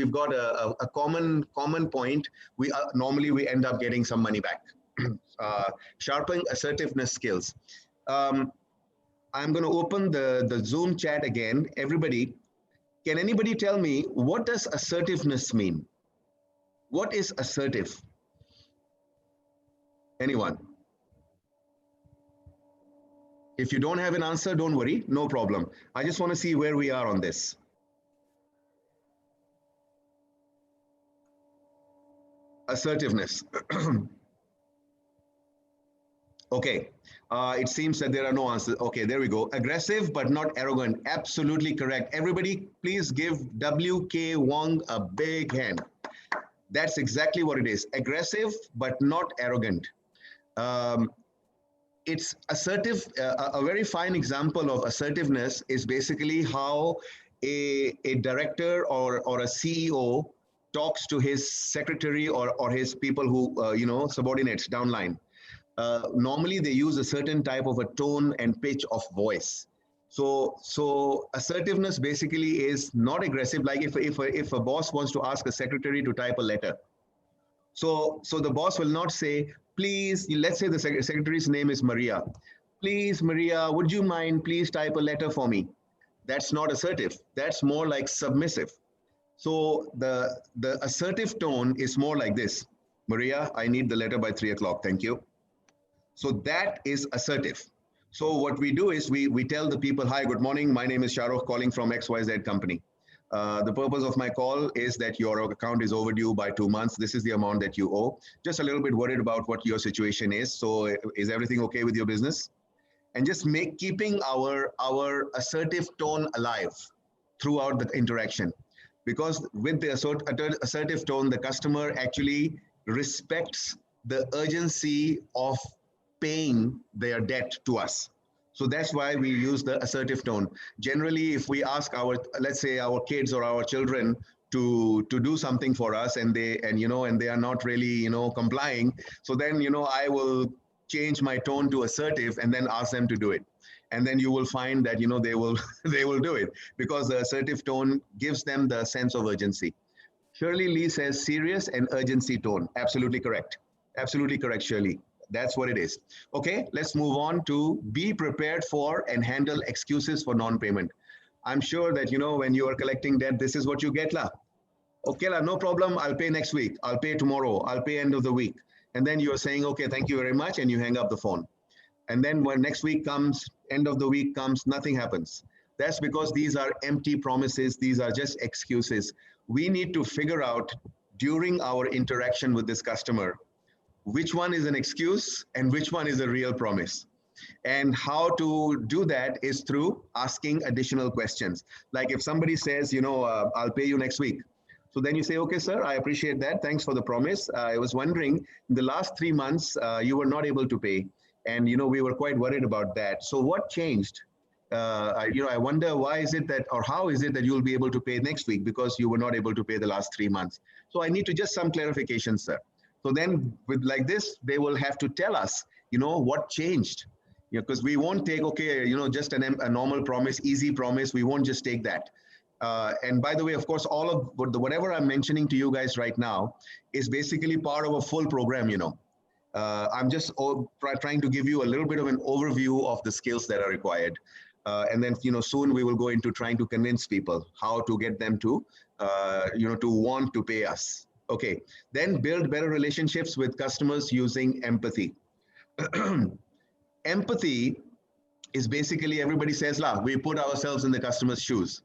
we've got a common point, normally we end up getting some money back. Sharpening assertiveness skills. Um, I'm going to open the Zoom chat again. Everybody, can anybody tell me what does assertiveness mean? What is assertive? Anyone? If you don't have an answer, don't worry, no problem. I just want to see where we are on this. Assertiveness. Okay, it seems that there are no answers. Okay, there we go. Aggressive but not arrogant. Absolutely correct. Everybody, please give W.K. Wong a big hand. That's exactly what it is. Aggressive but not arrogant. It's assertive. A very fine example of assertiveness is basically how a director or a CEO talks to his secretary or his people who, subordinates downline. Normally they use a certain type of a tone and pitch of voice. So assertiveness basically is not aggressive. Like if a boss wants to ask a secretary to type a letter, so the boss will not say, please, let's say the secretary's name is Maria. Please, Maria, would you mind please type a letter for me? That's not assertive. That's more like submissive. So the assertive tone is more like this. Maria, I need the letter by 3 o'clock. Thank you. So that is assertive. So what we do is we tell the people, hi, good morning. My name is Shahrukh calling from XYZ company. The purpose of my call is that your account is overdue by 2 months. This is the amount that you owe. Just a little bit worried about what your situation is. So is everything okay with your business? And just keeping our assertive tone alive throughout the interaction. Because with the assertive tone, the customer actually respects the urgency of paying their debt to us. So that's why we use the assertive tone. Generally, if we ask let's say our kids or our children to do something for us and they are not really, complying. So then, I will change my tone to assertive and then ask them to do it. And then you will find that, they will do it because the assertive tone gives them the sense of urgency. Shirley Lee says serious and urgency tone. Absolutely correct. Absolutely correct, Shirley. That's what it is. Okay, let's move on to be prepared for and handle excuses for non-payment. I'm sure that, when you are collecting debt, this is what you get, la. Okay, la, no problem. I'll pay next week. I'll pay tomorrow. I'll pay end of the week. And then you're saying, okay, thank you very much. And you hang up the phone. And then when next week comes, end of the week comes, nothing happens. That's because these are empty promises. These are just excuses. We need to figure out during our interaction with this customer, which one is an excuse and which one is a real promise. And how to do that is through asking additional questions. Like if somebody says, I'll pay you next week. So then you say, okay, sir, I appreciate that. Thanks for the promise. I was wondering, in the last 3 months, you were not able to pay. And, we were quite worried about that. So what changed? I wonder why is it that, or how is it that you'll be able to pay next week because you were not able to pay the last 3 months? So I need to just some clarification, sir. So then with like this, they will have to tell us, what changed, because we won't take, okay, just a normal promise, easy promise. We won't just take that. And by the way, of course, all of whatever I'm mentioning to you guys right now is basically part of a full program, I'm just trying to give you a little bit of an overview of the skills that are required. And then, soon we will go into trying to convince people how to get them to, to want to pay us. Okay, then build better relationships with customers using empathy. Empathy is basically, everybody says, we put ourselves in the customer's shoes.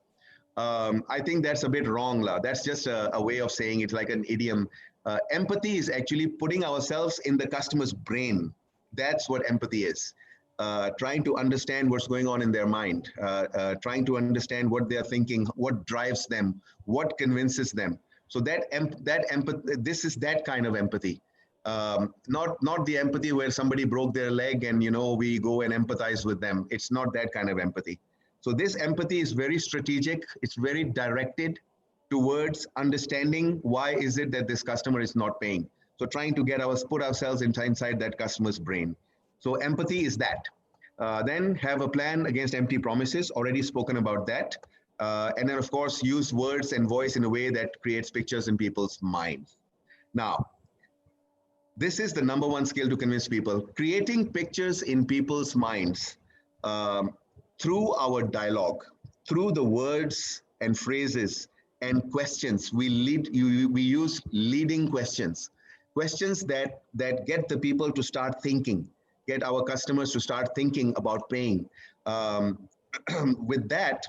I think that's a bit wrong, That's just a way of saying it, like an idiom. Empathy is actually putting ourselves in the customer's brain. That's what empathy is. Trying to understand what's going on in their mind, trying to understand what they're thinking, what drives them, what convinces them. So that empathy, this is that kind of empathy. Not the empathy where somebody broke their leg and, we go and empathize with them. It's not that kind of empathy. So this empathy is very strategic. It's very directed towards understanding why is it that this customer is not paying. So trying to put ourselves inside that customer's brain. So empathy is that. Then have a plan against empty promises. Already spoken about that. And then of course use words and voice in a way that creates pictures in people's minds. Now, this is the number one skill to convince people, creating pictures in people's minds um, through our dialogue, through the words and phrases and questions. We use leading questions, questions that get the people to start thinking, get our customers to start thinking about paying. Um, with that,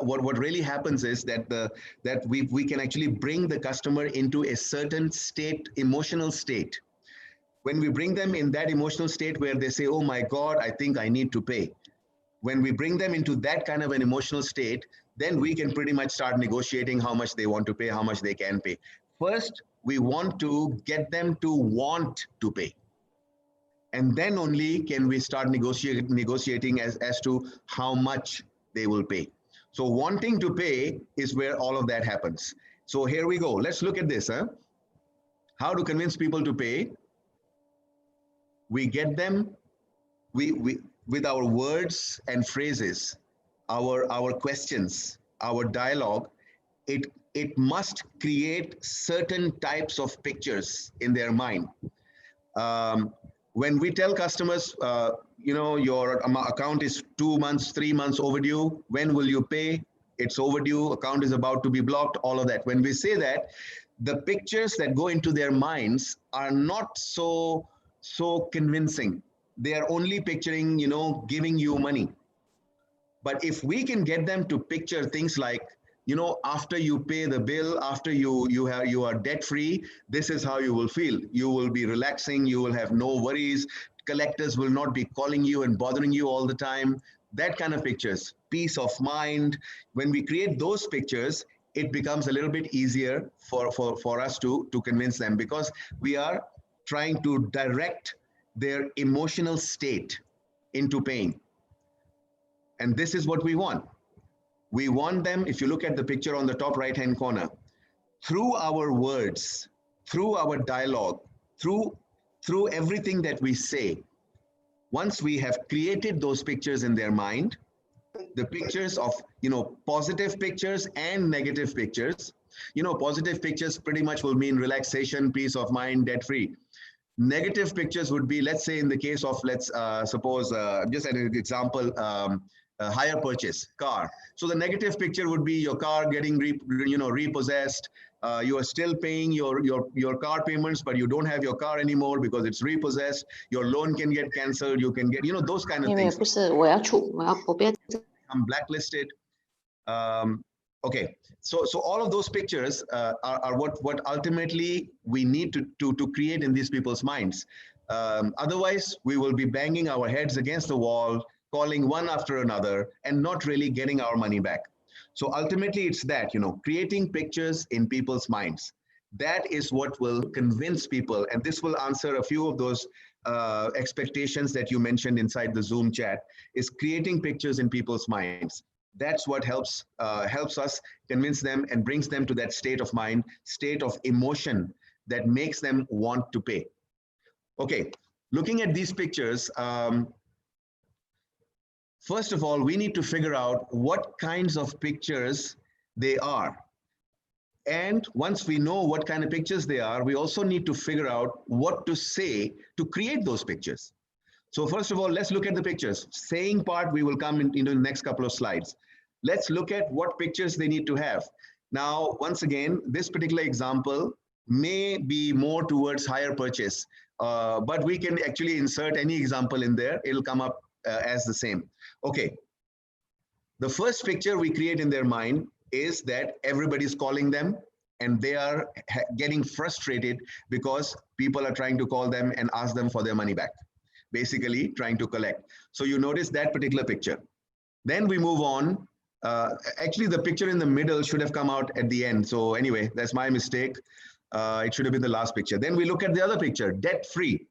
what really happens is that we can actually bring the customer into a certain state, emotional state. When we bring them in that emotional state where they say, oh my God, I think I need to pay. When we bring them into that kind of an emotional state, then we can pretty much start negotiating how much they want to pay, how much they can pay. First, we want to get them to want to pay. And then only can we start negotiating as to how much they will pay. So wanting to pay is where all of that happens. So here we go. Let's look at this. How to convince people to pay. We get them, with our words and phrases, our questions, our dialogue, it must create certain types of pictures in their mind. When we tell customers, your account is 2 months, 3 months overdue, when will you pay? It's overdue, account is about to be blocked, all of that. When we say that, the pictures that go into their minds are not so convincing. They are only picturing, giving you money. But if we can get them to picture things like, after you pay the bill, after you are debt free, this is how you will feel. You will be relaxing, you will have no worries, collectors will not be calling you and bothering you all the time. That kind of pictures, peace of mind. When we create those pictures, it becomes a little bit easier for us to convince them, because we are trying to direct their emotional state into paying. And this is what we want. We want them, if you look at the picture on the top right-hand corner, through our words, through our dialogue, through everything that we say, once we have created those pictures in their mind, the pictures of, positive pictures and negative pictures, positive pictures pretty much will mean relaxation, peace of mind, debt-free. Negative pictures would be, let's say in the case of, let's suppose, just an example, hire purchase, car. So the negative picture would be your car getting repossessed. You are still paying your car payments, but you don't have your car anymore because it's repossessed. Your loan can get canceled. You can get, those kind of things. I'm blacklisted. Okay, so all of those pictures are what ultimately we need to create in these people's minds. Otherwise, we will be banging our heads against the wall, calling one after another, and not really getting our money back. So ultimately, it's that, creating pictures in people's minds. That is what will convince people, and this will answer a few of those expectations that you mentioned inside the Zoom chat, is creating pictures in people's minds. That's what helps us convince them and brings them to that state of mind, state of emotion that makes them want to pay. Okay, looking at these pictures, first of all, we need to figure out what kinds of pictures they are. And once we know what kind of pictures they are, we also need to figure out what to say to create those pictures. So first of all, let's look at the pictures. Saying part, we will come into the next couple of slides. Let's look at what pictures they need to have. Now, once again, this particular example may be more towards hire purchase, but we can actually insert any example in there. It'll come up as the same. Okay. The first picture we create in their mind is that everybody's calling them and they are getting frustrated because people are trying to call them and ask them for their money back. Basically trying to collect. So you notice that particular picture. Then we move on. Actually, the picture in the middle should have come out at the end. So anyway, that's my mistake. It should have been the last picture. Then we look at the other picture, debt-free.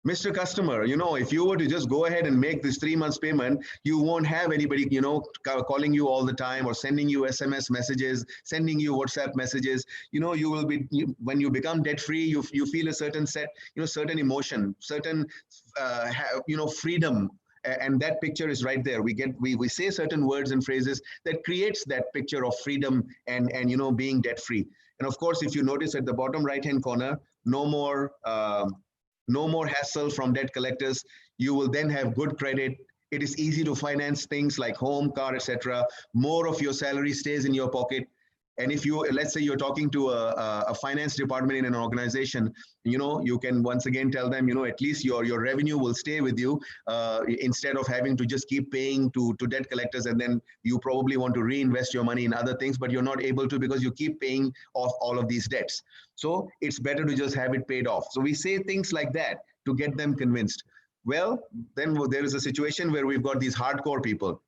Mr. Customer, if you were to just go ahead and make this 3 months payment, you won't have anybody, calling you all the time or sending you SMS messages, sending you WhatsApp messages. You will be, when you become debt free, you feel a certain certain emotion, certain, freedom And that picture is right there. We say certain words and phrases that creates that picture of freedom and being debt free. And of course, if you notice at the bottom right hand corner, no more no more hassle from debt collectors. You will then have good credit. It is easy to finance things like home, car, etc. More of your salary stays in your pocket. And if you, let's say you're talking to a finance department in an organization, you can once again tell them, at least your revenue will stay with you, instead of having to just keep paying to debt collectors, and then you probably want to reinvest your money in other things, but you're not able to because you keep paying off all of these debts. So it's better to just have it paid off. So we say things like that to get them convinced. Well, then there is a situation where we've got these hardcore people.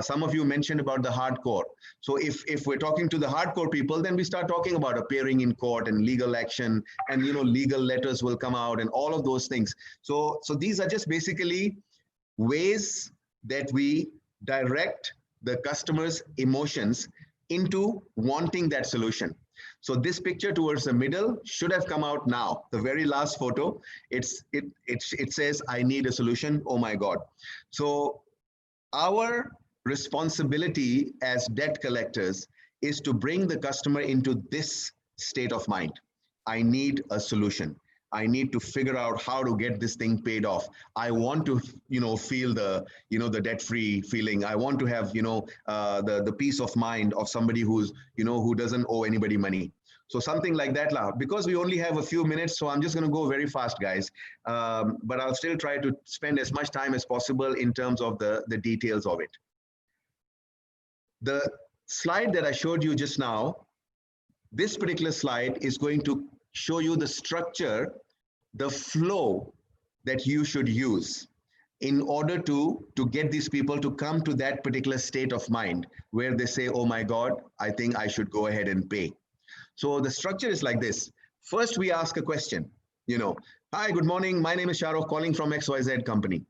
Some of you mentioned about the hardcore. So if we're talking to the hardcore people, then we start talking about appearing in court and legal action, and legal letters will come out and all of those things. So these are just basically ways that we direct the customer's emotions into wanting that solution. So this picture towards the middle should have come out now. The very last photo, it says, "I need a solution." Oh my God. So our responsibility as debt collectors is to bring the customer into this state of mind. I need a solution. I need to figure out how to get this thing paid off. I want to, feel the debt-free feeling. I want to have, the peace of mind of somebody who's, who doesn't owe anybody money. So something like that, because we only have a few minutes, so I'm just going to go very fast, guys. But I'll still try to spend as much time as possible in terms of the details of it. The slide that I showed you just now, this particular slide is going to show you the structure, the flow that you should use in order to get these people to come to that particular state of mind where they say, oh my God, I think I should go ahead and pay. So the structure is like this. First, we ask a question, hi, good morning. My name is Shahrukh, calling from XYZ company.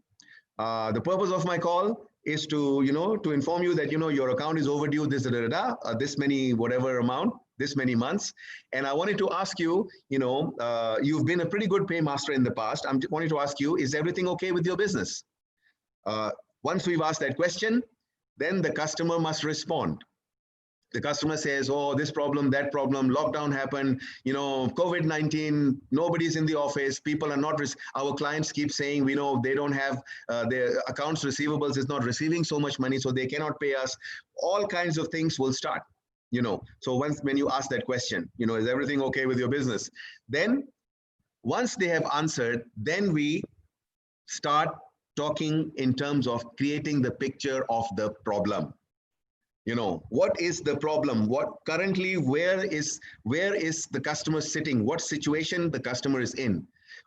The purpose of my call is to, to inform you that, your account is overdue this many, whatever amount, this many months. And I wanted to ask you, you've been a pretty good paymaster in the past. I'm wanting to ask you, is everything okay with your business? Once we've asked that question, then the customer must respond. The customer says, oh, this problem, that problem, lockdown happened, COVID-19, nobody's in the office, people are not, our clients keep saying, they don't have, their accounts receivables is not receiving so much money, so they cannot pay us. All kinds of things will start, So when you ask that question, is everything okay with your business? Then once they have answered, then we start talking in terms of creating the picture of the problem. What is the problem? What currently, where is the customer sitting? What situation the customer is in?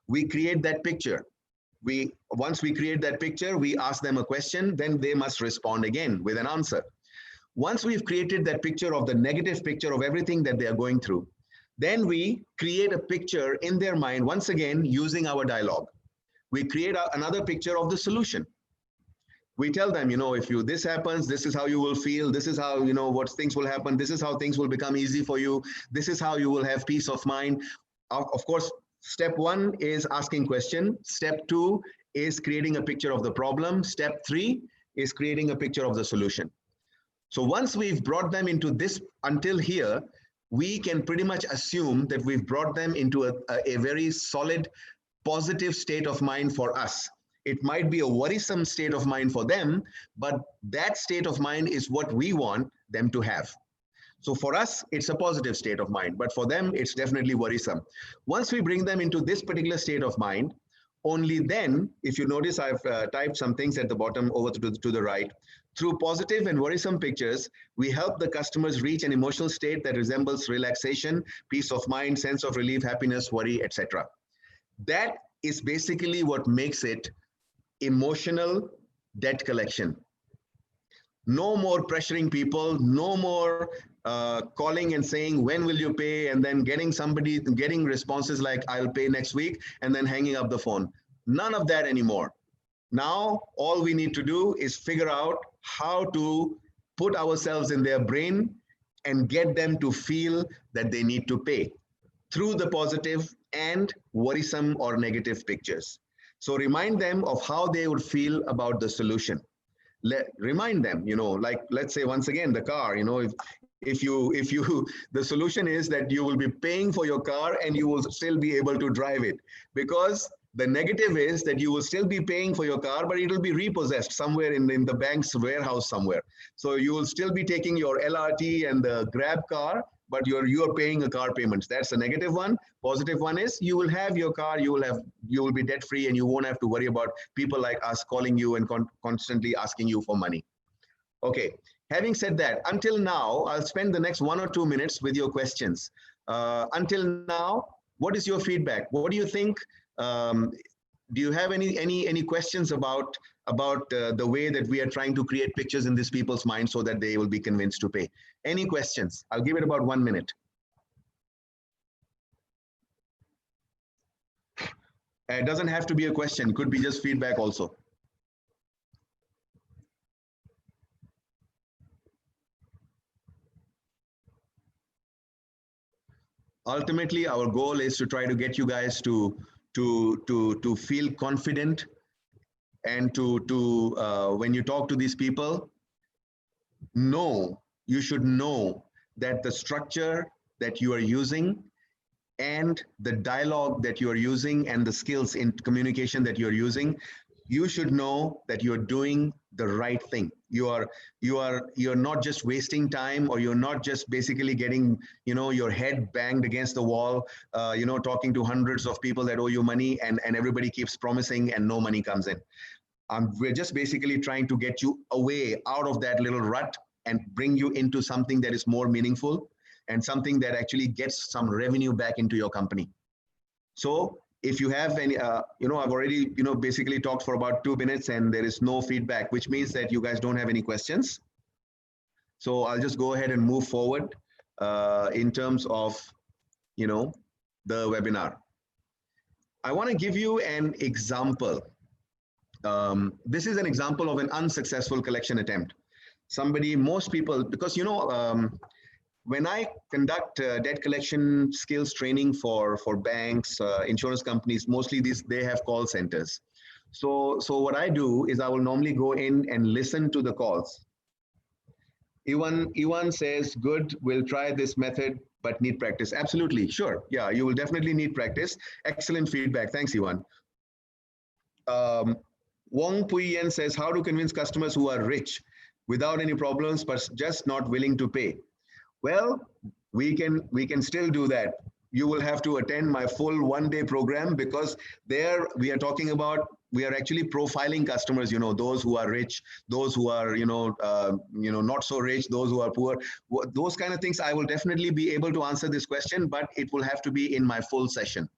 We create that picture. Once we create that picture, we ask them a question, then they must respond again with an answer. Once we've created that picture of the negative picture of everything that they are going through, then we create a picture in their mind, once again, using our dialogue. We create another picture of the solution. We tell them, if this happens, this is how you will feel. This is how, what things will happen. This is how things will become easy for you. This is how you will have peace of mind. Of course, step 1 is asking question. Step 2 is creating a picture of the problem. Step 3 is creating a picture of the solution. So once we've brought them into this until here, we can pretty much assume that we've brought them into a very solid, positive state of mind for us. It might be a worrisome state of mind for them, but that state of mind is what we want them to have. So for us, it's a positive state of mind, but for them, it's definitely worrisome. Once we bring them into this particular state of mind, only then, if you notice, I've typed some things at the bottom over to the right. Through positive and worrisome pictures, we help the customers reach an emotional state that resembles relaxation, peace of mind, sense of relief, happiness, worry, etc. That is basically what makes it emotional debt collection. No more pressuring people, no more calling and saying, when will you pay? And then getting responses like, I'll pay next week, and then hanging up the phone. None of that anymore. Now, all we need to do is figure out how to put ourselves in their brain and get them to feel that they need to pay through the positive and worrisome or negative pictures. So remind them of how they would feel about the solution. Remind them, like, let's say once again, the car, if you the solution is that you will be paying for your car and you will still be able to drive it, because the negative is that you will still be paying for your car, but it will be repossessed somewhere in the bank's warehouse somewhere. So you will still be taking your LRT and the Grab car, but you're paying a car payments. That's the negative one. Positive one is you will have your car, you will be debt free, and you won't have to worry about people like us calling you and constantly asking you for money. Okay. Having said that, until now, I'll spend the next 1 or 2 minutes with your questions. Until now, what is your feedback? What do you think? Do you have any questions about the way that we are trying to create pictures in these people's minds so that they will be convinced to pay? Any questions? I'll give it about 1 minute. It doesn't have to be a question. It could be just feedback also. Ultimately, our goal is to try to get you guys to feel confident, and when you talk to these people, you should know that the structure that you are using and the dialogue that you are using and the skills in communication that you're using, you should know that you're doing the right thing. You're not just wasting time, or you're not just basically getting your head banged against the wall, talking to hundreds of people that owe you money, and everybody keeps promising and no money comes in. We're just basically trying to get you away out of that little rut and bring you into something that is more meaningful and something that actually gets some revenue back into your company. So if you have any, I've already, basically talked for about 2 minutes and there is no feedback, which means that you guys don't have any questions. So I'll just go ahead and move forward in terms of, the webinar. I want to give you an example. This is an example of an unsuccessful collection attempt. Most people, because, when I conduct debt collection skills training for banks, insurance companies, mostly they have call centers. So what I do is I will normally go in and listen to the calls. Iwan says, good, we'll try this method, but need practice. Absolutely, sure. Yeah, you will definitely need practice. Excellent feedback. Thanks, Iwan. Wong Puyen says, how to convince customers who are rich without any problems, but just not willing to pay? Well, we can still do that. You will have to attend my full one-day program, because there we are talking about, we are actually profiling customers, those who are rich, those who are, not so rich, those who are poor, those kind of things. I will definitely be able to answer this question, but it will have to be in my full session.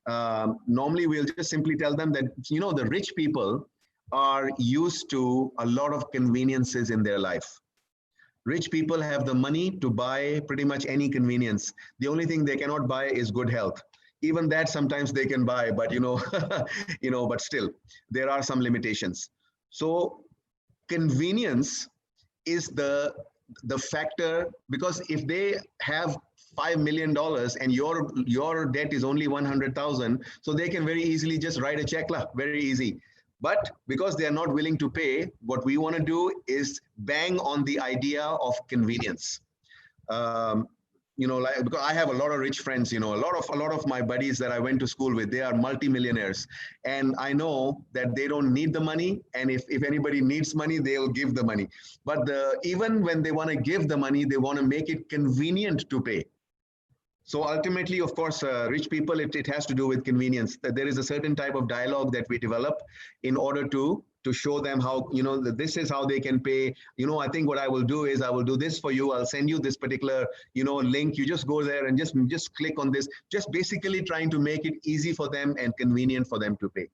Normally, we'll just simply tell them that, the rich people are used to a lot of conveniences in their life. Rich people have the money to buy pretty much any convenience. The only thing they cannot buy is good health. Even that sometimes they can buy, but but still there are some limitations. So convenience is the factor, because if they have $5 million and your debt is only 100,000, so they can very easily just write a check, very easy. But because they are not willing to pay, what we want to do is bang on the idea of convenience. Because I have a lot of rich friends, a lot of my buddies that I went to school with, they are multimillionaires. And I know that they don't need the money. And if anybody needs money, they'll give the money. But even when they want to give the money, they want to make it convenient to pay. So ultimately, of course, rich people, it has to do with convenience. There is a certain type of dialogue that we develop in order to show them how, this is how they can pay. I think what I will do is I will do this for you. I'll send you this particular, link. You just go there and just click on this, just basically trying to make it easy for them and convenient for them to pay.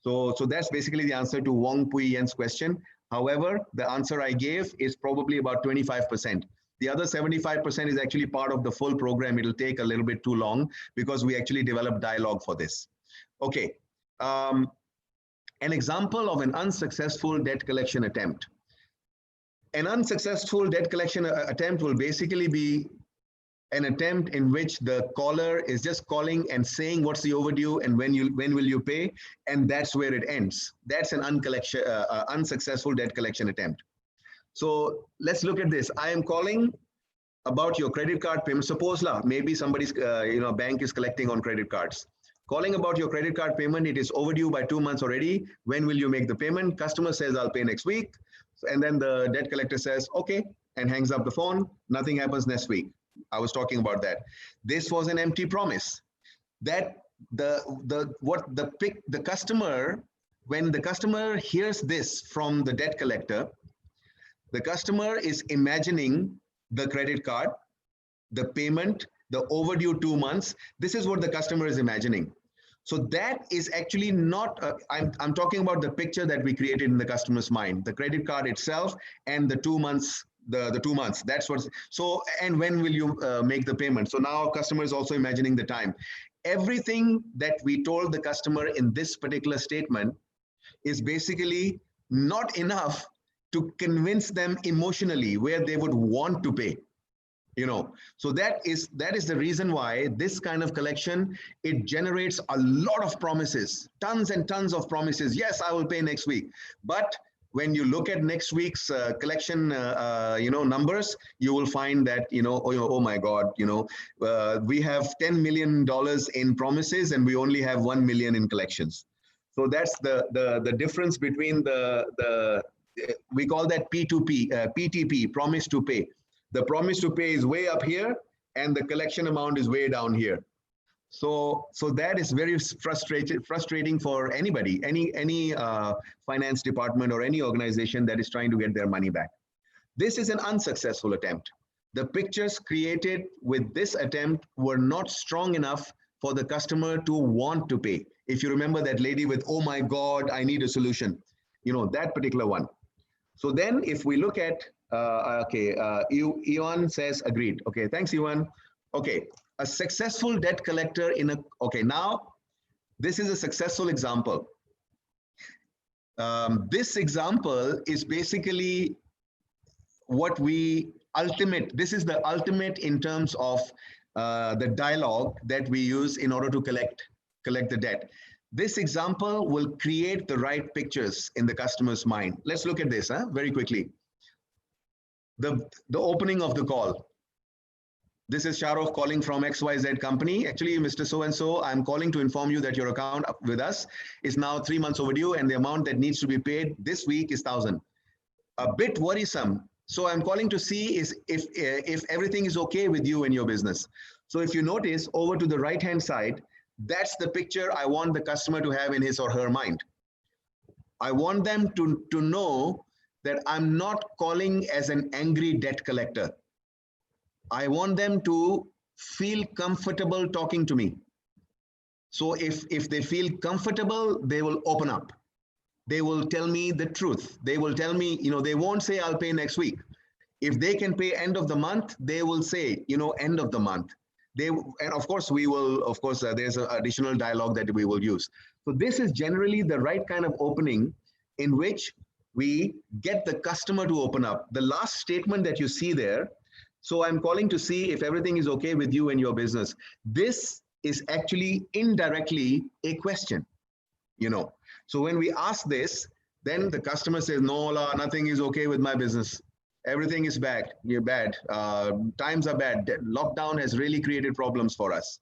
So that's basically the answer to Wong Pui Yen's question. However, the answer I gave is probably about 25%. The other 75% is actually part of the full program. It'll take a little bit too long because we actually developed dialogue for this. Okay. An example of an unsuccessful debt collection attempt. An unsuccessful debt collection attempt will basically be an attempt in which the caller is just calling and saying what's the overdue and when will you pay, and that's where it ends. That's an unsuccessful debt collection attempt. So let's look at this. I am calling about your credit card payment. Suppose maybe somebody's bank is collecting on credit cards. Calling about your credit card payment, it is overdue by 2 months already. When will you make the payment? Customer says, I'll pay next week. And then the debt collector says, okay, and hangs up the phone. Nothing happens next week. I was talking about that. This was an empty promise. That the customer, when the customer hears this from the debt collector, the customer is imagining the credit card, the payment, the overdue 2 months. This is what the customer is imagining. So that is actually not, I'm talking about the picture that we created in the customer's mind, the credit card itself and the 2 months, the 2 months. That's what, so, and when will you make the payment? So now customer is also imagining the time. Everything that we told the customer in this particular statement is basically not enough to convince them emotionally where they would want to pay. So that is the reason why this kind of collection, it generates a lot of promises, tons and tons of promises. Yes, I will pay next week. But when you look at next week's collection, numbers, you will find that, oh my God, we have $10 million in promises and we only have 1 million in collections. So that's the difference between we call that P2P, PTP, promise to pay. The promise to pay is way up here and the collection amount is way down here. So that is very frustrating for anybody, any finance department or any organization that is trying to get their money back. This is an unsuccessful attempt. The pictures created with this attempt were not strong enough for the customer to want to pay. If you remember that lady with, oh my God, I need a solution, that particular one. So then if we look at, Iwan says agreed. Okay, thanks, Iwan. Okay, a successful debt collector now this is a successful example. This example is basically this is the ultimate in terms of the dialogue that we use in order to collect the debt. This example will create the right pictures in the customer's mind. Let's look at this very quickly. The opening of the call. This is Shahrukh calling from XYZ company. Actually, Mr. So-and-so, I'm calling to inform you that your account with us is now 3 months overdue and the amount that needs to be paid this week is 1,000. A bit worrisome. So I'm calling to see if everything is okay with you and your business. So if you notice over to the right-hand side, that's the picture I want the customer to have in his or her mind. I want them to know that I'm not calling as an angry debt collector. I want them to feel comfortable talking to me. So if they feel comfortable, they will open up. They will tell me the truth. They will tell me, they won't say I'll pay next week. If they can pay end of the month, they will say, end of the month. And of course, there's an additional dialogue that we will use. So this is generally the right kind of opening in which we get the customer to open up. The last statement that you see there, so I'm calling to see if everything is okay with you and your business. This is actually indirectly a question, So when we ask this, then the customer says, no, nothing is okay with my business. Everything is bad. You're bad. Times are bad. Lockdown has really created problems for us.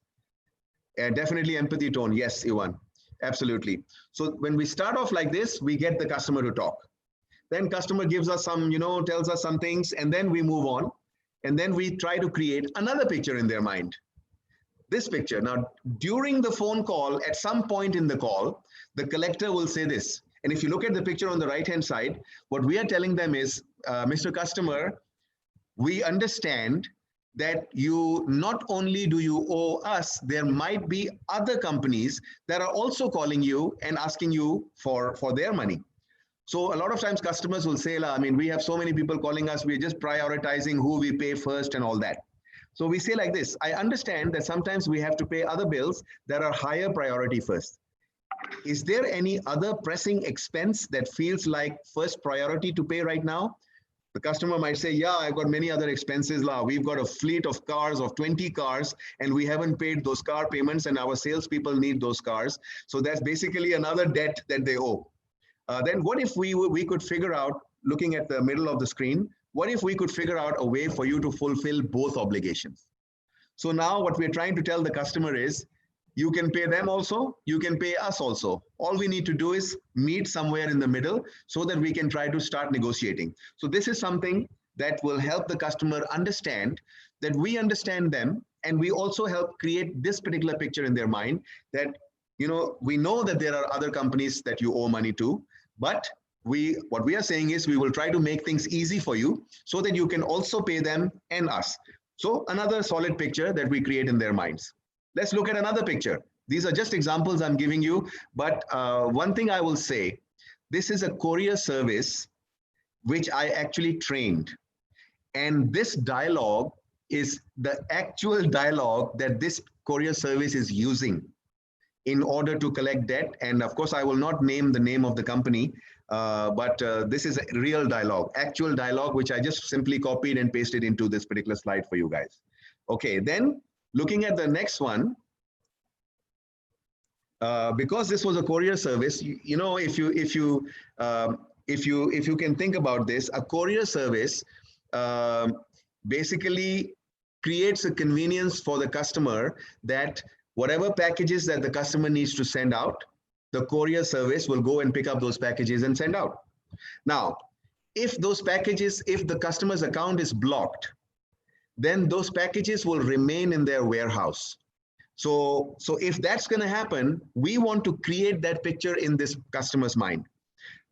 Definitely empathy tone. Yes, Iwan. Absolutely. So when we start off like this, we get the customer to talk. Then customer gives us some, tells us some things, and then we move on. And then we try to create another picture in their mind. This picture. Now, during the phone call, at some point in the call, the collector will say this. And if you look at the picture on the right-hand side, what we are telling them is, Mr. Customer, we understand that you not only do you owe us, there might be other companies that are also calling you and asking you for their money. So a lot of times customers will say, we have so many people calling us, we're just prioritizing who we pay first and all that. So we say like this, I understand that sometimes we have to pay other bills that are higher priority first. Is there any other pressing expense that feels like first priority to pay right now? The customer might say, yeah, I've got many other expenses. We've got a fleet of cars, of 20 cars, and we haven't paid those car payments, and our salespeople need those cars. So that's basically another debt that they owe. Then what if we could figure out, looking at the middle of the screen, what if we could figure out a way for you to fulfill both obligations? So now what we're trying to tell the customer is, you can pay them also, you can pay us also. All we need to do is meet somewhere in the middle so that we can try to start negotiating. So this is something that will help the customer understand that we understand them, and we also help create this particular picture in their mind that, we know that there are other companies that you owe money to, but what we are saying is we will try to make things easy for you so that you can also pay them and us. So another solid picture that we create in their minds. Let's look at another picture. These are just examples I'm giving you, but one thing I will say, this is a courier service which I actually trained. And this dialogue is the actual dialogue that this courier service is using in order to collect debt. And of course, I will not name the name of the company, but this is a real dialogue, actual dialogue, which I just simply copied and pasted into this particular slide for you guys. Okay, then looking at the next one, because this was a courier service, if you can think about this, a courier service basically creates a convenience for the customer that whatever packages that the customer needs to send out, the courier service will go and pick up those packages and send out. Now, if those packages, if the customer's account is blocked, then those packages will remain in their warehouse. So if that's going to happen, we want to create that picture in this customer's mind.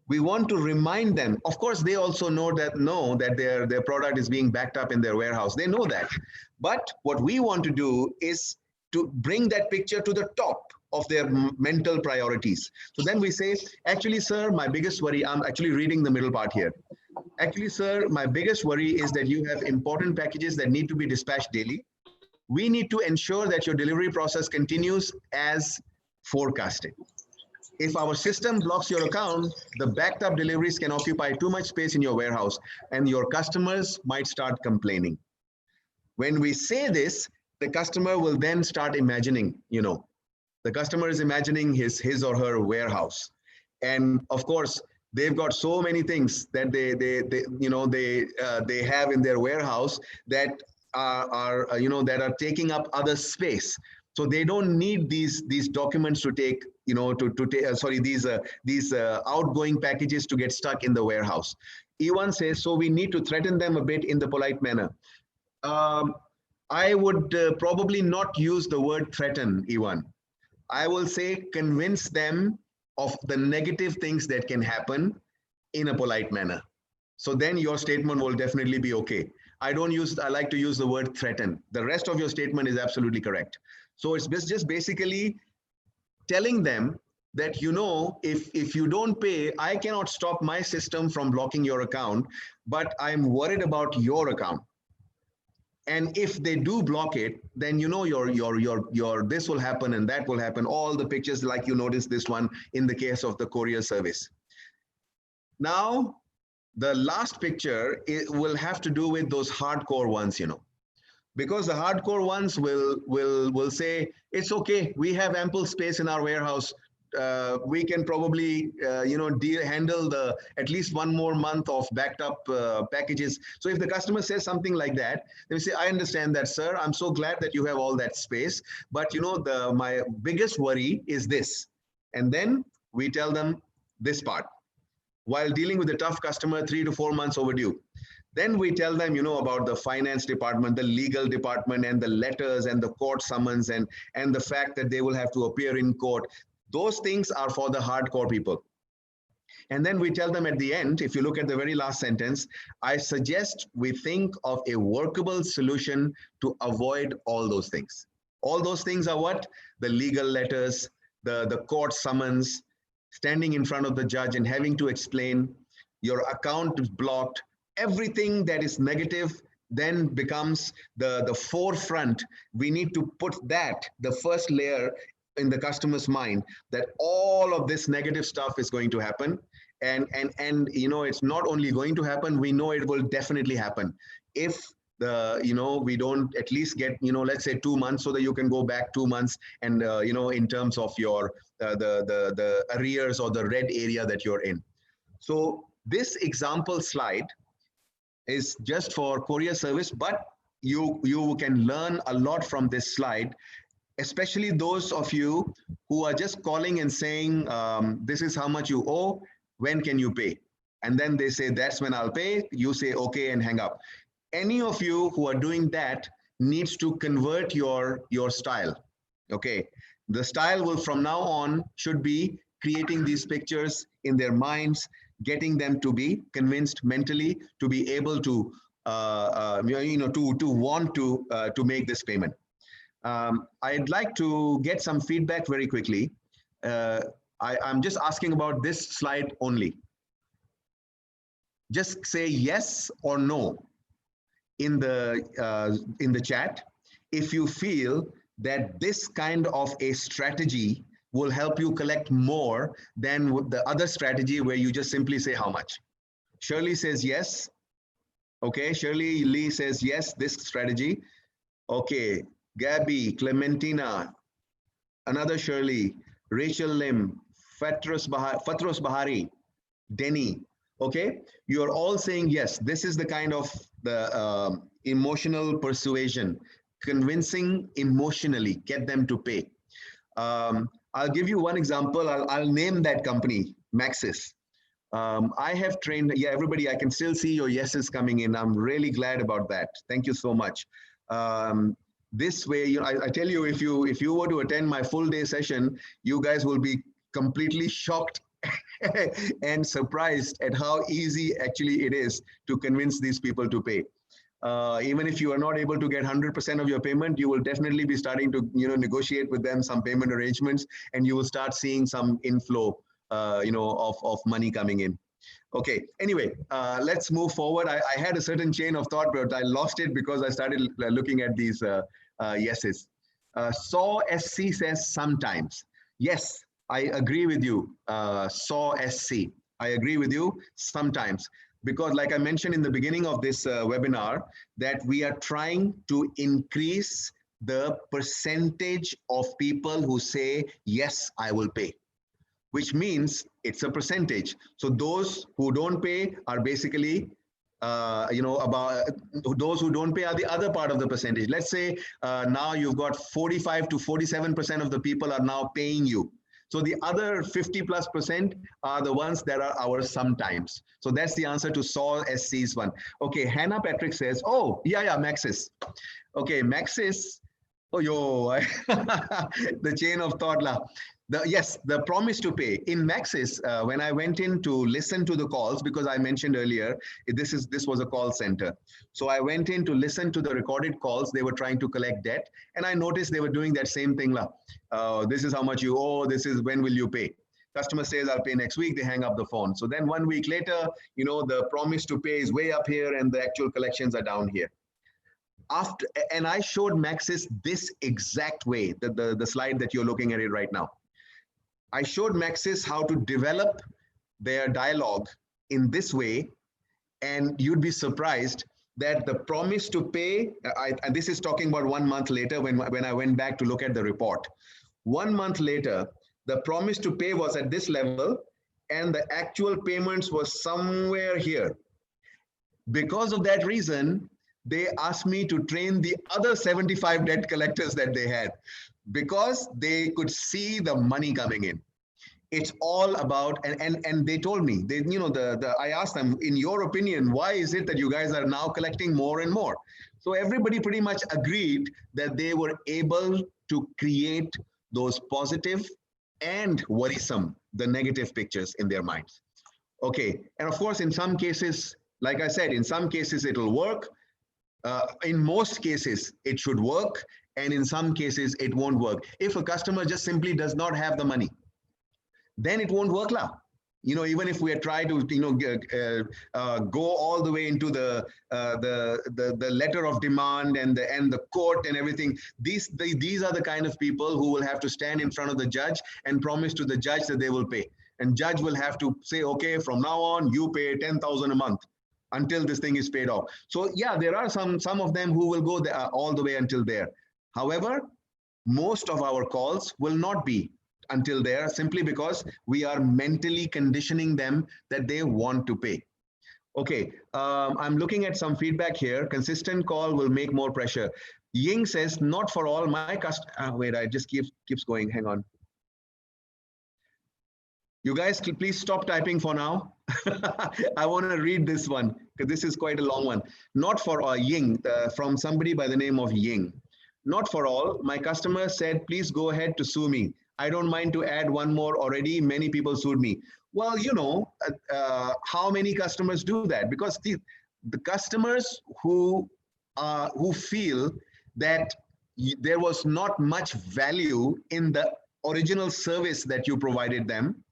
We want to remind them. Of course, they also know that their product is being backed up in their warehouse. They know that. But what we want to do is to bring that picture to the top of their mental priorities. So then we say, actually, sir, my biggest worry, I'm actually reading the middle part here. Actually, sir, my biggest worry is that you have important packages that need to be dispatched daily. We need to ensure that your delivery process continues as forecasted. If our system blocks your account, the backed up deliveries can occupy too much space in your warehouse, and your customers might start complaining. When we say this, the customer will then start imagining, the customer is imagining his or her warehouse. And of course, they've got so many things that they have in their warehouse that are taking up other space. So they don't need these documents to take, these outgoing packages to get stuck in the warehouse. Ewan says, so we need to threaten them a bit in the polite manner. I would probably not use the word threaten, Ewan. I will say convince them of the negative things that can happen in a polite manner. So then your statement will definitely be okay. I like to use the word threaten. The rest of your statement is absolutely correct. So it's just basically telling them that, if you don't pay, I cannot stop my system from blocking your account, but I'm worried about your account. And if they do block it, then your this will happen and that will happen. All the pictures, like you notice this one in the case of the courier service. Now, the last picture will have to do with those hardcore ones, because the hardcore ones will say, it's okay, we have ample space in our warehouse. We can probably handle at least one more month of backed up packages. So if the customer says something like that, they will say, I understand that, sir. I'm so glad that you have all that space, but my biggest worry is this. And then we tell them this part. While dealing with a tough customer, 3 to 4 months overdue. Then we tell them, about the finance department, the legal department, and the letters and the court summons and the fact that they will have to appear in court. Those things are for the hardcore people. And then we tell them at the end, if you look at the very last sentence, I suggest we think of a workable solution to avoid all those things. All those things are what? The legal letters, the court summons, standing in front of the judge and having to explain your account is blocked. Everything that is negative then becomes the forefront. We need to put that, the first layer, in the customer's mind, that all of this negative stuff is going to happen. and it's not only going to happen, we know it will definitely happen if we don't at least get let's say 2 months, so that you can go back 2 months, and in terms of your the arrears or the red area that you're in. So this example slide is just for courier service, but you can learn a lot from this slide, especially those of you who are just calling and saying, this is how much you owe, when can you pay? And then they say, that's when I'll pay. You say, okay, and hang up. Any of you who are doing that needs to convert your style. Okay. The style will from now on should be creating these pictures in their minds, getting them to be convinced mentally to be able to, to want to make this payment. I'd like to get some feedback very quickly. I'm just asking about this slide only. Just say yes or no in the chat if you feel that this kind of a strategy will help you collect more than the other strategy where you just simply say how much. Shirley says yes. Okay, Shirley Lee says yes, this strategy. Okay, Gabby, Clementina, another Shirley, Rachel Lim, Fatros Bahari, Denny. Okay, you're all saying yes. This is the kind of the emotional persuasion, convincing emotionally, get them to pay. I'll give you one example. I'll name that company, Maxis. I have trained, yeah, everybody, I can still see your yeses coming in. I'm really glad about that. Thank you so much. This way, I tell you, if you were to attend my full day session, you guys will be completely shocked and surprised at how easy actually it is to convince these people to pay. Even if you are not able to get 100% of your payment, you will definitely be starting to negotiate with them some payment arrangements, and you will start seeing some inflow of money coming in. Okay, anyway, let's move forward. I had a certain chain of thought, but I lost it because I started looking at these yeses. SAW SC says sometimes. Yes, I agree with you, SAW SC. I agree with you sometimes. Because like I mentioned in the beginning of this webinar, that we are trying to increase the percentage of people who say, yes, I will pay, which means it's a percentage. So those who don't pay are basically, about those who don't pay are the other part of the percentage. Let's say now you've got 45 to 47% of the people are now paying you. So the other 50+% are the ones that are our sometimes. So that's the answer to SAW SC's one. Okay, Hannah Patrick says, oh, yeah, Maxis. Okay, Maxis. Oh, yo, the chain of thought. Yes, the promise to pay. In Maxis, when I went in to listen to the calls, because I mentioned earlier, this was a call center. So I went in to listen to the recorded calls. They were trying to collect debt. And I noticed they were doing that same thing. This is how much you owe. This is when will you pay. Customer says, I'll pay next week. They hang up the phone. So then 1 week later, the promise to pay is way up here and the actual collections are down here. And I showed Maxis this exact way, the slide that you're looking at it right now. I showed Maxis how to develop their dialogue in this way, and you'd be surprised that the promise to pay, and this is talking about 1 month later when I went back to look at the report. 1 month later, the promise to pay was at this level, and the actual payments was somewhere here. Because of that reason, they asked me to train the other 75 debt collectors that they had, because they could see the money coming in. It's all about, and they told me, I asked them, in your opinion, why is it that you guys are now collecting more and more? So everybody pretty much agreed that they were able to create those positive and worrisome, the negative pictures in their minds. Okay, and of course, in some cases, like I said, in some cases it'll work. In most cases, it should work, and in some cases, it won't work. If a customer just simply does not have the money, then it won't work now. Even if we try to, go all the way into the letter of demand and the court and everything. These are the kind of people who will have to stand in front of the judge and promise to the judge that they will pay. and judge will have to say, okay, from now on, you pay 10,000 a month until this thing is paid off. So yeah, there are some of them who will go there, all the way until there. However, most of our calls will not be until there, simply because we are mentally conditioning them that they want to pay. Okay, I'm looking at some feedback here. Consistent call will make more pressure. Ying says, not for all my wait, I just keeps going. Hang on. You guys, please stop typing for now. I want to read this one because this is quite a long one. Not for all, Ying, from somebody by the name of Ying. Not for all. My customer said, please go ahead to sue me. I don't mind to add one more already. Many people sued me. Well, you know, how many customers do that? Because the customers who feel that there was not much value in the original service that you provided them,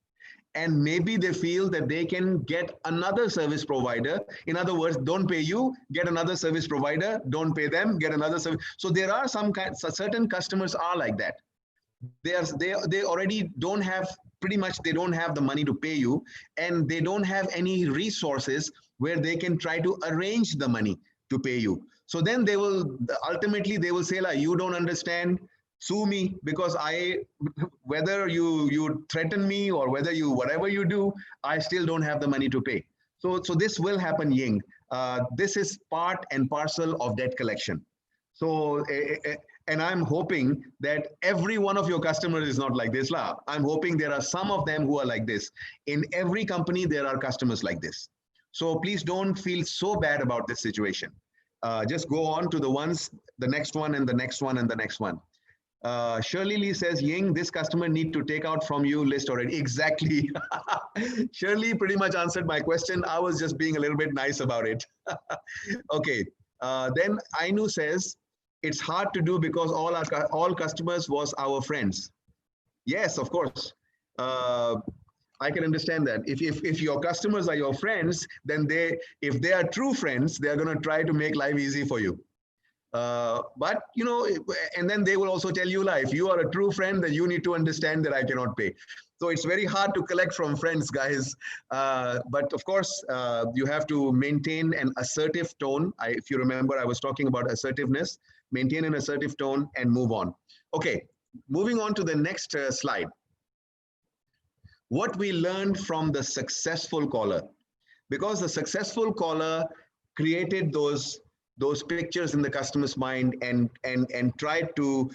and maybe they feel that they can get another service provider. In other words, don't pay you, get another service provider, don't pay them, get another service. So there are certain customers are like that. They already don't have, pretty much they don't have the money to pay you, and they don't have any resources where they can try to arrange the money to pay you. So then they will ultimately say like, you don't understand, sue me, because whether you threaten me or whether you whatever you do, I still don't have the money to pay. So this will happen, Ying. This is part and parcel of debt collection. So and I'm hoping that every one of your customers is not like this. I'm hoping there are some of them who are like this. In every company, there are customers like this. So please don't feel so bad about this situation. Just go on to the next one and the next one and the next one. Shirley Lee says, Ying, this customer need to take out from you list already. Exactly. Shirley pretty much answered my question. I was just being a little bit nice about it. Okay. Then Ainu says, it's hard to do because all customers was our friends. Yes, of course. I can understand that. If your customers are your friends, then if they are true friends, they are going to try to make life easy for you. But you know, and then they will also tell you, like, if you are a true friend, then you need to understand that I cannot pay. So it's very hard to collect from friends, guys. But of course, you have to maintain an assertive tone. If you remember, I was talking about assertiveness. Maintain an assertive tone and move on. Okay, moving on to the next slide. What we learned from the successful caller, because the successful caller created those pictures in the customer's mind and tried to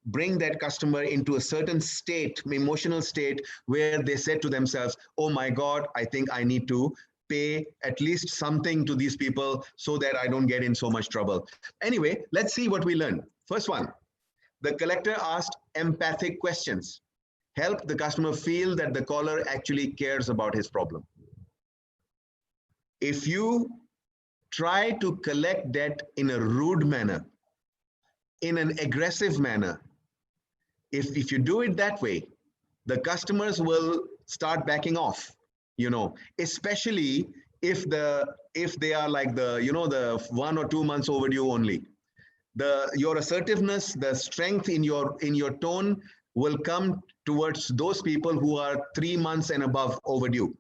bring that customer into a certain state, emotional state, where they said to themselves, oh my God, I think I need to pay at least something to these people so that I don't get in so much trouble. Anyway, let's see what we learned. First one, the collector asked empathic questions. Help the customer feel that the caller actually cares about his problem. If you try to collect debt in a rude manner, in an aggressive manner, if you do it that way, the customers will start backing off, you know, especially if they are like the 1 or 2 months overdue only. Your assertiveness, the strength in your tone will come towards those people who are 3 months and above overdue.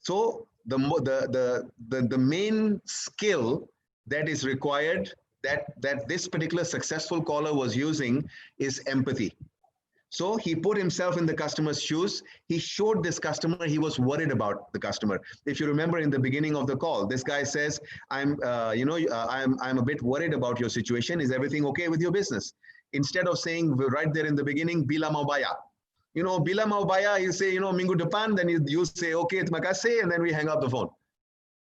So the main skill that is required, that this particular successful caller was using, is empathy. So he put himself in the customer's shoes. He showed this customer he was worried about the customer. If you remember in the beginning of the call, this guy says, I'm a bit worried about your situation. Is everything okay with your business? Instead of saying right there in the beginning, bila mau bayar. You know, bila mau bayar, you say, minggu depan, then you say, okay, terima kasih, and then we hang up the phone.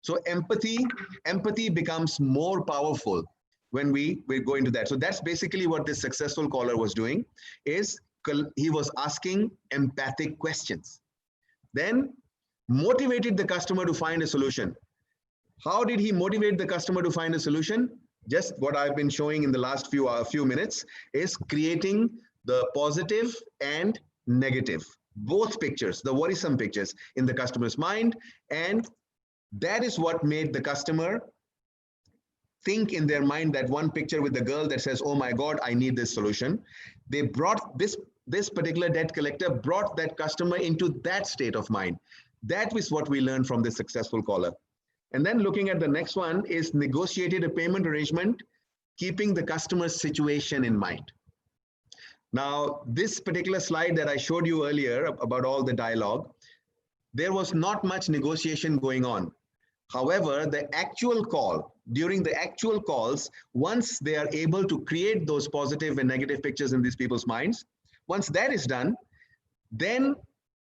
So empathy becomes more powerful when we go into that. So that's basically what this successful caller was doing, is he was asking empathic questions. Then motivated the customer to find a solution. How did he motivate the customer to find a solution? Just what I've been showing in the last few minutes, is creating the positive and negative, both pictures, the worrisome pictures in the customer's mind. And that is what made the customer think in their mind that one picture with the girl that says, oh my God, I need this solution. They brought this this particular debt collector brought that customer into that state of mind. That is what we learned from this successful caller. And then looking at the next one is negotiated a payment arrangement, keeping the customer's situation in mind. Now, this particular slide that I showed you earlier about all the dialogue, there was not much negotiation going on. However, the actual call, during the actual calls, once they are able to create those positive and negative pictures in these people's minds, once that is done, then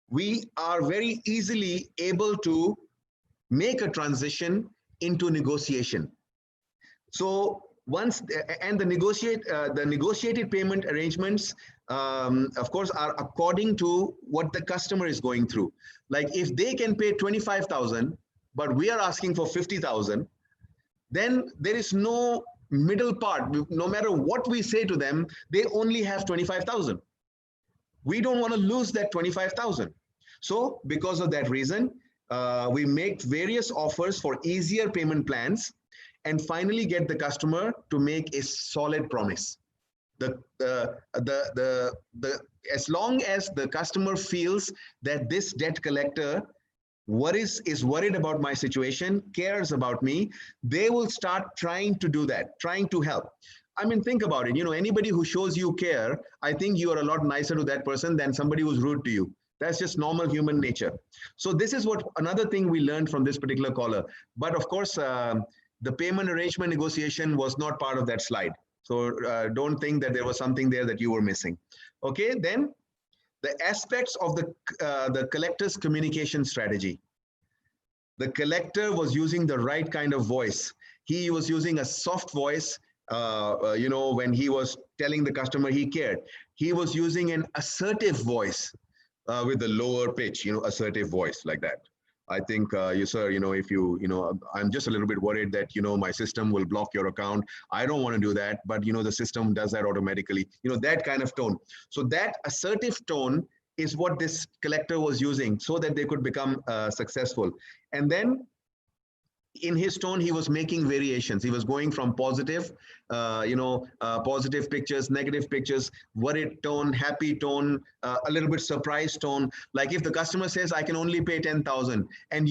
we are very easily able to make a transition into negotiation. So once, and the negotiated payment arrangements, of course, are according to what the customer is going through. Like if they can pay 25,000, but we are asking for 50,000, then there is no middle part. No matter what we say to them, they only have 25,000. We don't want to lose that 25,000. So because of that reason, we make various offers for easier payment plans and finally get the customer to make a solid promise. As long as the customer feels that this debt collector is worried about my situation, cares about me, they will start trying to do that, trying to help. I mean, think about it. Anybody who shows you care, I think you are a lot nicer to that person than somebody who's rude to you. That's just normal human nature. So this is what another thing we learned from this particular caller. But of course, the payment arrangement negotiation was not part of that slide. So don't think that there was something there that you were missing. Okay, then the aspects of the collector's communication strategy. The collector was using the right kind of voice. He was using a soft voice, when he was telling the customer he cared. He was using an assertive voice with a lower pitch, assertive voice like that. I think, sir, if I'm just a little bit worried that, my system will block your account. I don't want to do that, but, the system does that automatically, that kind of tone. So that assertive tone is what this collector was using so that they could become successful. And then in his tone, he was making variations. He was going from positive, positive pictures, negative pictures, worried tone, happy tone, a little bit surprised tone. Like if the customer says, I can only pay 10,000, and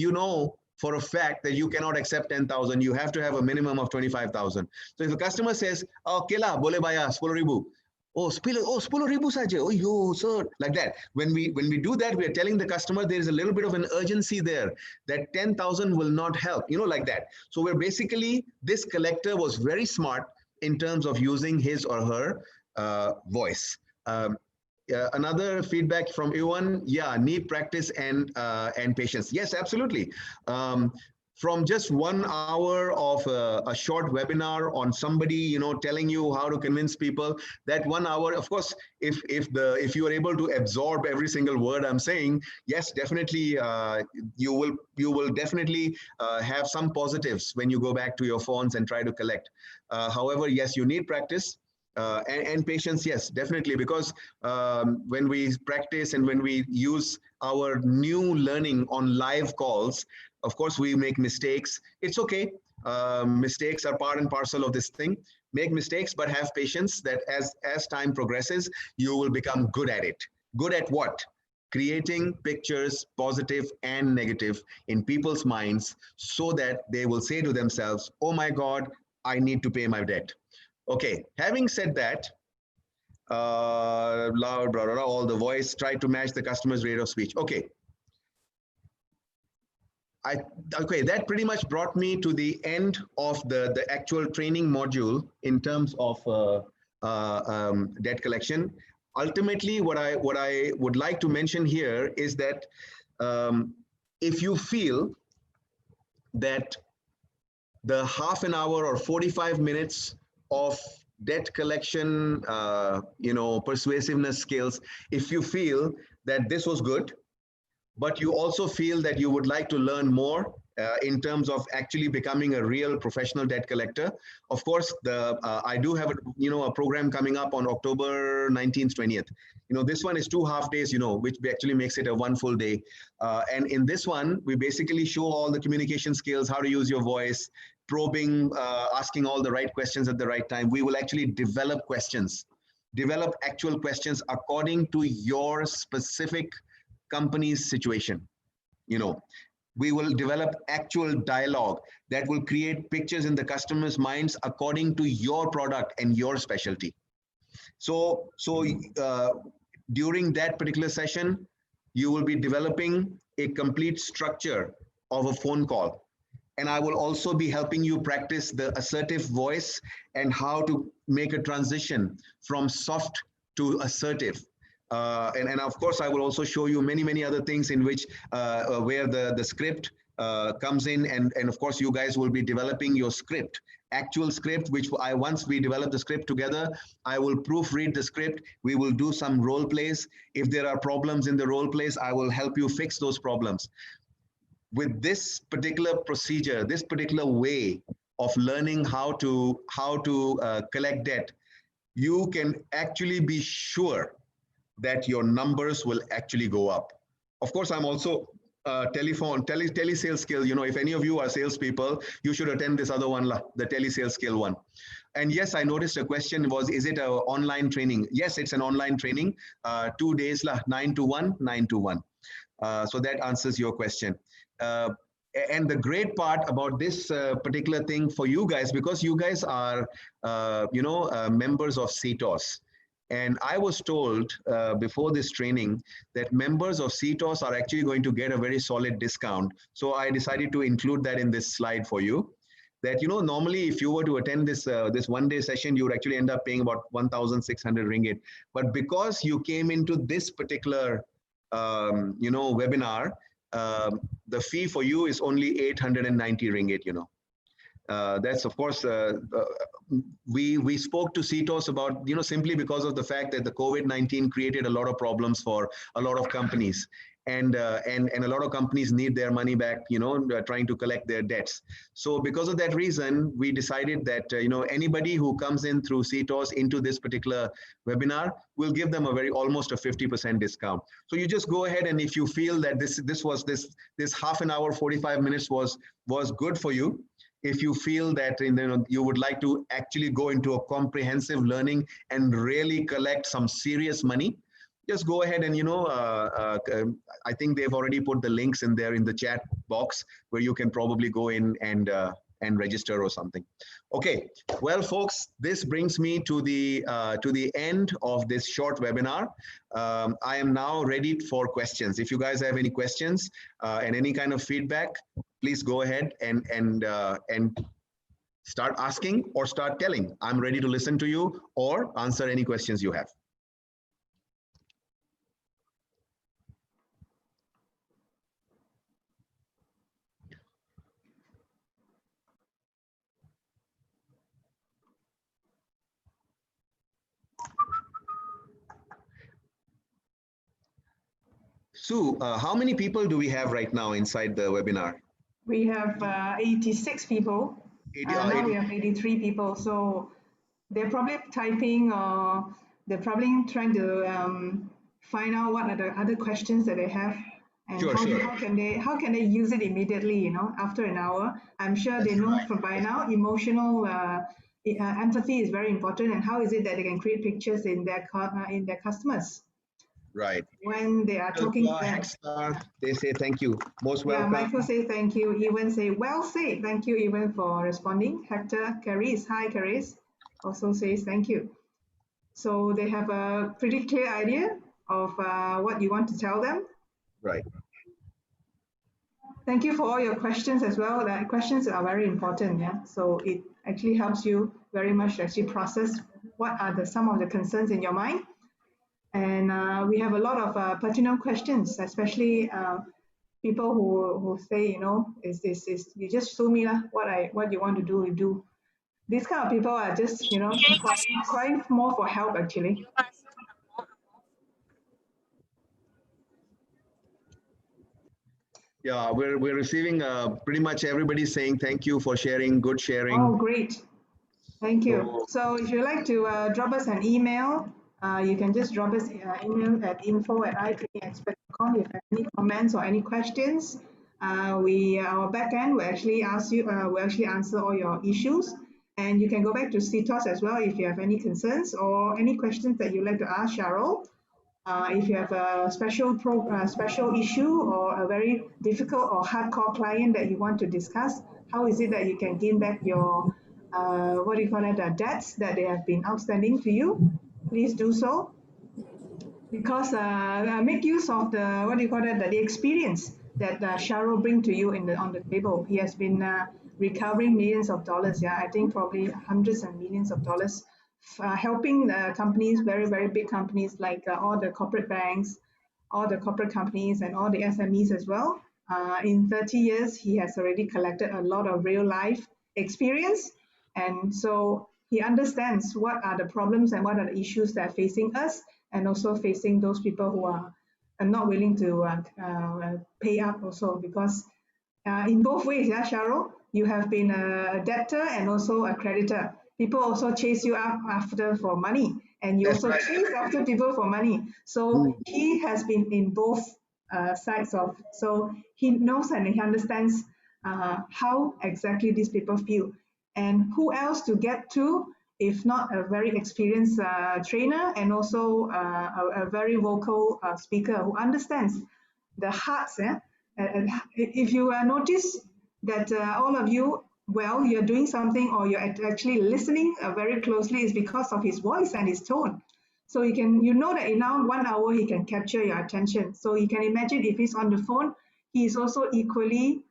for a fact that you cannot accept 10,000, you have to have a minimum of 25,000. So if the customer says, oh, kela, boleh bayar 10,000. Oh, 10,000 saja. Oh, yo, sir. Like that. When we do that, we are telling the customer there is a little bit of an urgency there that 10,000 will not help, like that. So we're basically, this collector was very smart in terms of using his or her voice. Another feedback from Ewan, need practice and patience. Yes, absolutely. From just 1 hour of a short webinar on somebody, telling you how to convince people, that 1 hour, of course, if you are able to absorb every single word I'm saying, yes, definitely, you will definitely have some positives when you go back to your phones and try to collect. However, yes, you need practice. And patience, yes, definitely, because when we practice and when we use our new learning on live calls, of course, we make mistakes. It's okay. Mistakes are part and parcel of this thing. Make mistakes, but have patience that as time progresses, you will become good at it. Good at what? Creating pictures, positive and negative, in people's minds so that they will say to themselves, oh my God, I need to pay my debt. Okay, having said that, loud, blah, blah, blah, all the voice, try to match the customer's rate of speech. Okay. Okay, that pretty much brought me to the end of the actual training module in terms of debt collection. Ultimately, what I would like to mention here is that if you feel that the half an hour or 45 minutes of debt collection, persuasiveness skills, if you feel that this was good, but you also feel that you would like to learn more in terms of actually becoming a real professional debt collector. Of course, I do have a program coming up on October 19th, 20th. This one is 2 half days, which actually makes it a 1 full day. And in this one, we basically show all the communication skills, how to use your voice, probing, asking all the right questions at the right time. We will actually develop questions develop actual questions according to your specific company's situation. You know, we will develop actual dialogue that will create pictures in the customer's minds according to your product and your specialty. So during that particular session, you will be developing a complete structure of a phone call. And I will also be helping you practice the assertive voice and how to make a transition from soft to assertive. And of course, I will also show you many other things in which where the script comes in, and of course you guys will be developing your script, actual script, which once we develop the script together, I will proofread the script. We will do some role plays. If there are problems in the role plays, I will help you fix those problems. With this particular procedure, this particular way of learning how to collect debt, you can actually be sure that your numbers will actually go up. Of course, I'm also tele sales skill. You know, if any of you are salespeople, you should attend this other one, the tele sales skill one. And yes, I noticed a question was, is it an online training? Yes, it's an online training, 2 days, 9 to 1, 9 to 1. So that answers your question. And the great part about this particular thing for you guys, because you guys are, members of CTOS. And I was told before this training that members of CTOS are actually going to get a very solid discount. So I decided to include that in this slide for you. That, you know, normally if you were to attend this this one-day session, you would actually end up paying about 1,600 ringgit. But because you came into this particular, webinar, the fee for you is only 890 ringgit, you know. That's of course, we spoke to CTOS about, you know, simply because of the fact that the COVID-19 created a lot of problems for a lot of companies. And a lot of companies need their money back, you know, trying to collect their debts. So because of that reason, we decided that, anybody who comes in through CTOS into this particular webinar, we'll give them almost a 50% discount. So you just go ahead, and if you feel that this half an hour, 45 minutes was good for you, if you feel that you would like to actually go into a comprehensive learning and really collect some serious money, just go ahead and, I think they've already put the links in there in the chat box where you can probably go in and register or something. Okay, well, folks, this brings me to the end of this short webinar. I am now ready for questions. If you guys have any questions and any kind of feedback, please go ahead and start asking or start telling. I'm ready to listen to you or answer any questions you have. Sue, how many people do we have right now inside the webinar? We have 86 people. 80, now we have 83 people. So they're probably typing, or they're probably trying to find out what are the other questions that they have, and sure. how can they use it immediately, you know, after an hour. I'm sure they know from by now emotional empathy is very important, and how is it that they can create pictures in their customers. Right. When they are talking to them. They say thank you. Most welcome. Yeah, Michael say thank you. Evan say well said. Thank you, Evan, for responding. Hector Caris, hi Caris, also says thank you. So they have a pretty clear idea of what you want to tell them. Right. Thank you for all your questions as well. The questions are very important, yeah. So it actually helps you very much to actually process what are some of the concerns in your mind. And we have a lot of pertinent questions, especially people who say, you know, is you just show me what you want to do, you do. These kind of people are just, you know, crying more for help actually. Yeah, we're receiving pretty much everybody saying thank you for sharing, good sharing. Oh, great. Thank you. So if you'd like to drop us an email, you can just drop us an email at info@Expert.com. If you have any comments or any questions, our back end will actually will actually answer all your issues. And you can go back to CTOS as well if you have any concerns or any questions that you'd like to ask Cheryl. If you have a special issue or a very difficult or hardcore client that you want to discuss, how is it that you can gain back your what do you call it, debts that they have been outstanding to you? Please do so because make use of the what do you call it, the experience that Sharo bring to you in the on the table. He has been recovering millions of dollars. Yeah, I think probably hundreds and millions of dollars, helping companies, very big companies like all the corporate banks, all the corporate companies, and all the SMEs as well. In 30 years, he has already collected a lot of real life experience, and so he understands what are the problems and what are the issues that are facing us and also facing those people who are not willing to pay up also because in both ways, yeah, Cheryl, you have been a debtor and also a creditor. People also chase you up after for money, and you That's also right. chase after people for money. So Mm. he has been in both sides of. So he knows and he understands how exactly these people feel, and who else to get to if not a very experienced trainer and also a very vocal speaker who understands the hearts. And if you notice that all of you, well, you're doing something or you're actually listening very closely is because of his voice and his tone. So you know that in now 1 hour he can capture your attention. So you can imagine if he's on the phone, he is also equally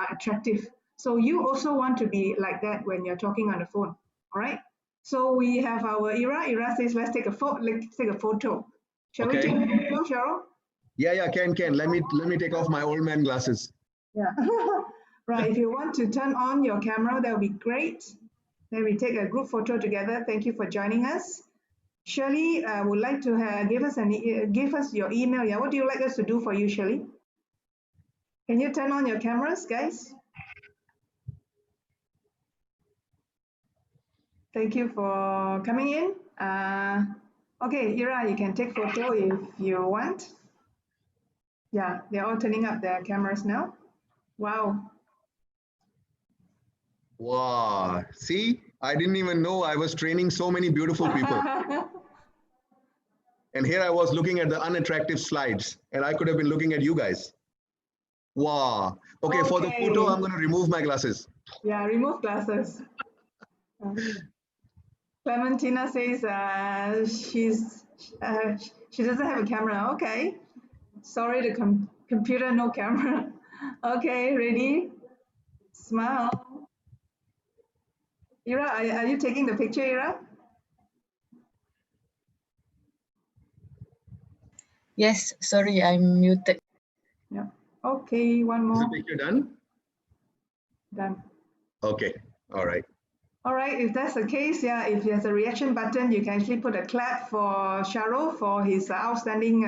attractive. So you also want to be like that when you're talking on the phone. All right. So we have our Ira. Ira says, let's take a photo. Let's take a photo. Shall we take Okay. a photo, Cheryl? Yeah, can. Let me take off my old man glasses. Yeah. Right. If you want to turn on your camera, that would be great. Then we take a group photo together. Thank you for joining us. Shirley would like to give us your email. Yeah. What do you like us to do for you, Shirley? Can you turn on your cameras, guys? Thank you for coming in. Okay, Ira, you can take photo if you want. Yeah, they're all turning up their cameras now. Wow. Wow. See, I didn't even know I was training so many beautiful people. And here I was looking at the unattractive slides, and I could have been looking at you guys. Wow. Okay, for the photo, I'm Okay. going to remove my glasses. Yeah, remove glasses. Clementina says she doesn't have a camera. Okay. Sorry, the computer no camera. Okay, ready? Smile. Ira, are you taking the picture, Ira? Yes, sorry, I'm muted. Yeah. Okay, one Is the more. picture done? Done. Okay. All right. All right, if that's the case, yeah, if there's a reaction button, you can actually put a clap for Sharo for his outstanding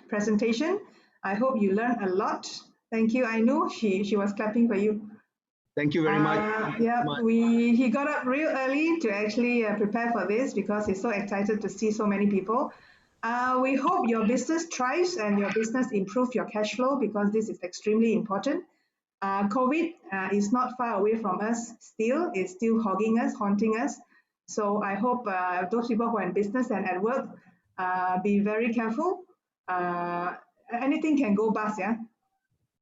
presentation. I hope you learned a lot. Thank you. I know she was clapping for you. Thank you very much. Yeah, he got up real early to actually prepare for this because he's so excited to see so many people. We hope your business thrives and your business improve your cash flow because this is extremely important. COVID is not far away from us still. It's still hogging us, haunting us. So I hope those people who are in business and at work be very careful. Uh, Anything can go bust, yeah,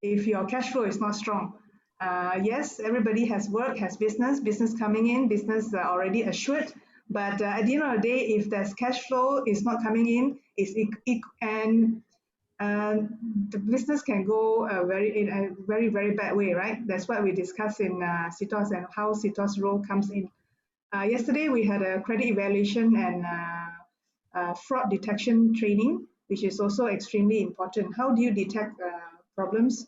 if your cash flow is not strong. Yes, everybody has work, has business coming in, business already assured. But at the end of the day, if there's cash flow is not coming in, and the business can go in a very bad way, right? That's what we discussed in CITOS and how CITOS role comes in. Yesterday we had a credit evaluation and fraud detection training, which is also extremely important. How do you detect problems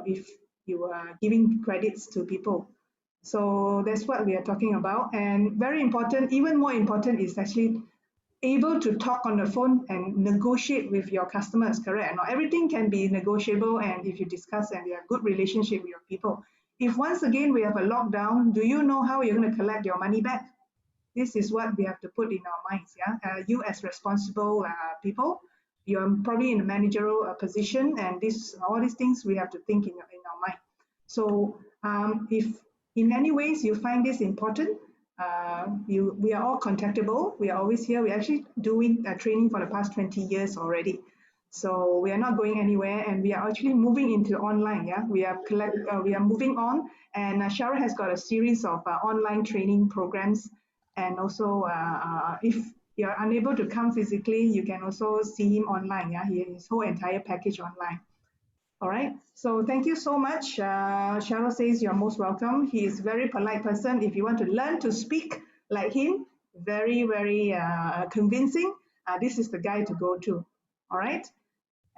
if you are giving credits to people? So that's what we are talking about. And very important, even more important, is actually able to talk on the phone and negotiate with your customers, correct? Not everything can be negotiable, and if you discuss and you have good relationship with your people. If once again we have a lockdown, do you know how you're going to collect your money back? This is what we have to put in our minds. Yeah, you as responsible people, you're probably in a managerial position, and all these things we have to think in our mind. So if in any ways you find this important, we are all contactable. We are always here. We're actually doing training for the past 20 years already. So we are not going anywhere, and we are actually moving into online. Yeah, we are moving on, and Cheryl has got a series of online training programs, and also if you're unable to come physically, you can also see him online. Yeah, his whole entire package online. All right. So thank you so much. Cheryl says you're most welcome. He is a very polite person. If you want to learn to speak like him, very, very convincing, this is the guy to go to. All right.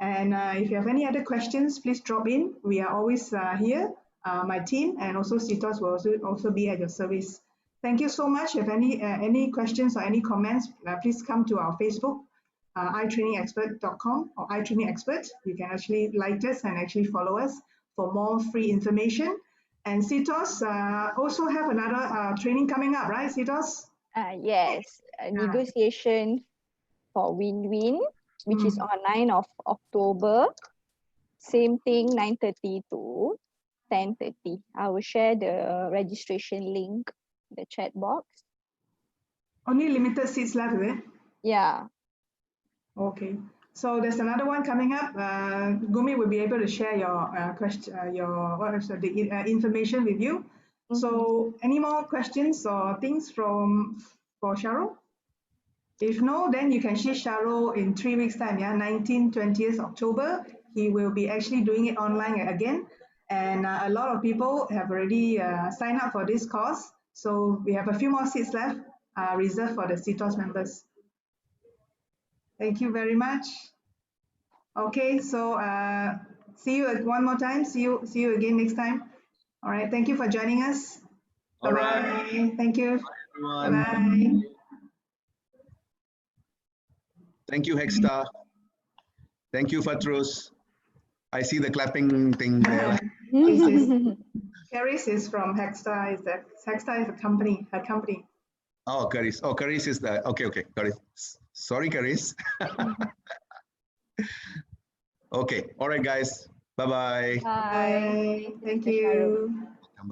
And if you have any other questions, please drop in. We are always here, my team, and also CITOS will also be at your service. Thank you so much. If any questions or any comments, please come to our Facebook, iTrainingExpert.com or iTrainingExpert. You can actually like us and actually follow us for more free information. And CITOS also have another training coming up, right, CITOS? Yes, negotiation for win-win, which is on 9th of October. Same thing, 9:30 to 10:30. I will share the registration link in the chat box. Only limited seats left, is it? Yeah. Okay. So there's another one coming up. Gumi will be able to share your information with you. So any more questions or things for Cheryl? If no, then you can see Cheryl in 3 weeks time, yeah, 19th, 20th October. He will be actually doing it online again. And a lot of people have already signed up for this course. So we have a few more seats left reserved for the CITOS members. Thank you very much. Okay, so see you one more time. See you again next time. All right, thank you for joining us. All right. Bye-bye. Thank you. Bye, everyone. Bye. Thank you, Hexta. Thank you, Fatrus. I see the clapping thing there. Caris is from Hexta. Hexta is a company, her company. Oh, Caris. Oh, Caris is the, okay, Caris. Sorry, Caris. Okay, all right, guys. Bye-bye. Bye. Thank you.